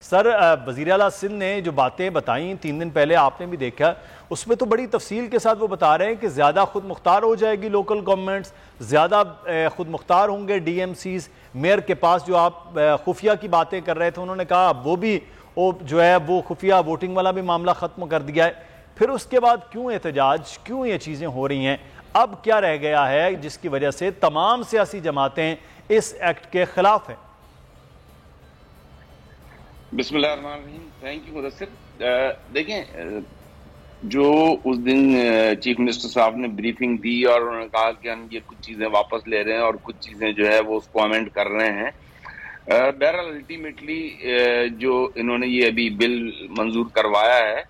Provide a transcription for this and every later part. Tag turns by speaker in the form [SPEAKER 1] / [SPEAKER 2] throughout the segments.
[SPEAKER 1] سر وزیر اعلیٰ سندھ نے جو باتیں بتائیں 3 دن پہلے آپ نے بھی دیکھا، اس میں تو بڑی تفصیل کے ساتھ وہ بتا رہے ہیں کہ زیادہ خود مختار ہو جائے گی لوکل گورنمنٹس، زیادہ خود مختار ہوں گے ڈی ایم سیز، میئر کے پاس جو آپ خفیہ کی باتیں کر رہے تھے انہوں نے کہا وہ بھی جو ہے وہ خفیہ ووٹنگ والا بھی معاملہ ختم کر دیا ہے۔ پھر اس کے بعد کیوں احتجاج، کیوں یہ چیزیں ہو رہی ہیں؟ اب کیا رہ گیا ہے جس کی وجہ سے تمام سیاسی جماعتیں اس ایکٹ کے خلاف ہیں؟
[SPEAKER 2] بسم اللہ الرحمن الرحیم۔ Thank you Mudassir. دیکھیں، جو اس دن چیف منسٹر صاحب نے بریفنگ دی اور انہوں نے کہا کہ ہم یہ کچھ چیزیں واپس لے رہے ہیں اور کچھ چیزیں جو ہے وہ اس کو امینڈ کر رہے ہیں، بہرحال الٹیمیٹلی جو انہوں نے یہ ابھی بل منظور کروایا ہے،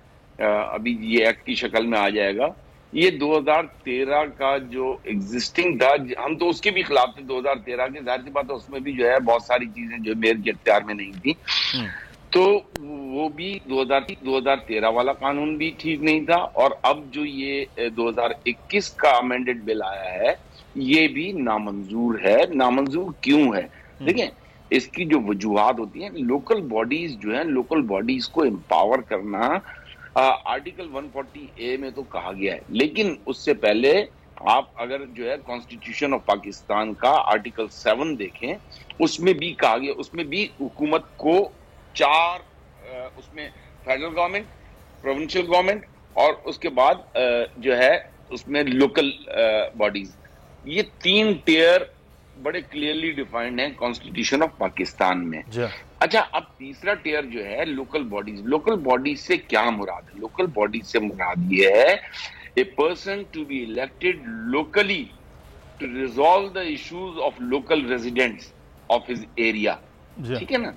[SPEAKER 2] ابھی یہ ایکٹ کی شکل میں آ جائے گا۔ یہ 2013 کا جو ایگزسٹنگ تھا، ہم تو اس کے بھی خلاف تھے 2013 کے، ظاہر سی بات ہے اس میں بھی جو ہے بہت ساری چیزیں جو میئر کے اختیار میں نہیں تھی، تو وہ بھی 2013 والا قانون بھی ٹھیک نہیں تھا، اور اب جو یہ 2021 کا امینڈڈ بل آیا ہے یہ بھی نامنظور ہے۔ نامنظور کیوں ہے؟ دیکھیں، اس کی جو وجوہات ہوتی ہیں، لوکل باڈیز جو ہیں، لوکل باڈیز کو امپاور کرنا آرٹیکل 140A میں تو کہا گیا ہے، لیکن اس سے پہلے آپ اگر جو ہے کانسٹیٹیوشن آف پاکستان کا آرٹیکل 7 دیکھیں، اس میں بھی کہا گیا، اس میں بھی حکومت کو چار، اس میں فیڈرل گورنمنٹ، پروونشل گورنمنٹ اور اس کے بعد جو ہے اس میں لوکل باڈیز، یہ 3 ٹیئر بڑے کلیئرلی ڈیفائنڈ ہیں کانسٹیٹیوشن آف پاکستان میں۔ اچھا، اب تیسرا ٹیئر جو ہے لوکل باڈیز، لوکل باڈیز سے کیا مراد ہے؟ لوکل باڈیز سے مراد یہ ہے a person to be elected locally to resolve the issues of local residents of his area, ٹھیک ہے نا؟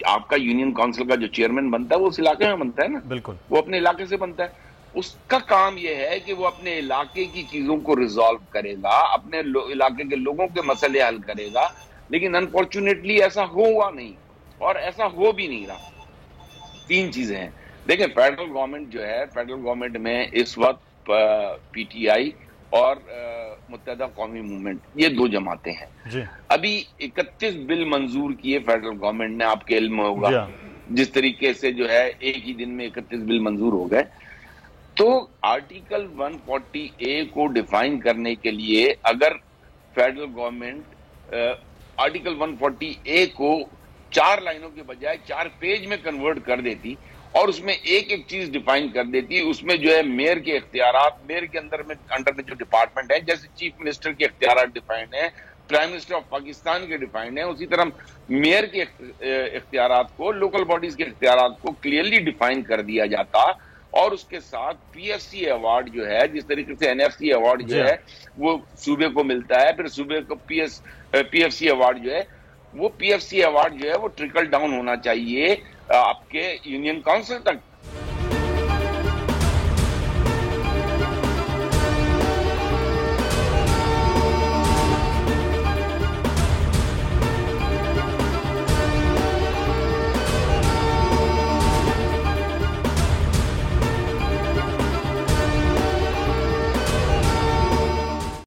[SPEAKER 2] آپ کا یونین کونسل کا جو چیئرمین بنتا ہے وہ اس علاقے میں بنتا ہے نا، بالکل وہ اپنے علاقے سے بنتا ہے۔ اس کا کام یہ ہے کہ وہ اپنے علاقے کی چیزوں کو ریزالو کرے گا، اپنے علاقے کے لوگوں کے مسئلے حل کرے گا، لیکن انفارچونیٹلی ایسا ہوا نہیں اور ایسا ہو بھی نہیں رہا۔ 3 چیزیں ہیں۔ دیکھیں، فیڈرل گورنمنٹ جو ہے، فیڈرل گورنمنٹ میں اس وقت پی ٹی آئی اور متحدہ قومی موومنٹ، یہ 2 جماعتیں ہیں۔ ابھی 31 بل منظور کیے فیڈرل گورنمنٹ نے، آپ کے علم ہوگا جس طریقے سے جو ہے ایک ہی دن میں 31 بل منظور ہو گئے۔ تو آرٹیکل 140A کو ڈیفائن کرنے کے لیے اگر فیڈرل گورنمنٹ آرٹیکل 140A کو 4 لائنوں کے بجائے 4 پیج میں کنورٹ کر دیتی اور اس میں ایک چیز ڈیفائن کر دیتی، اس میں جو ہے میئر کے اختیارات، میئر کے انڈر میں جو ڈپارٹمنٹ ہے، جیسے چیف منسٹر کے اختیارات ڈیفائنڈ ہیں، پرائم منسٹر آف پاکستان کے ڈیفائنڈ ہیں، اسی طرح میئر کے اختیارات کو، لوکل باڈیز کے اختیارات کو کلیئرلی ڈیفائن کر دیا جاتا، اور اس کے ساتھ پی ایف سی ایوارڈ جو ہے، جس طریقے سے این ایف سی ایوارڈ جو ہے وہ صوبے کو ملتا ہے، پھر صوبے کو پی ایف سی ایوارڈ جو ہے، وہ پی ایف سی ایوارڈ جو ہے وہ ٹرکل ڈاؤن ہونا چاہیے آپ کے یونین کونسل تک۔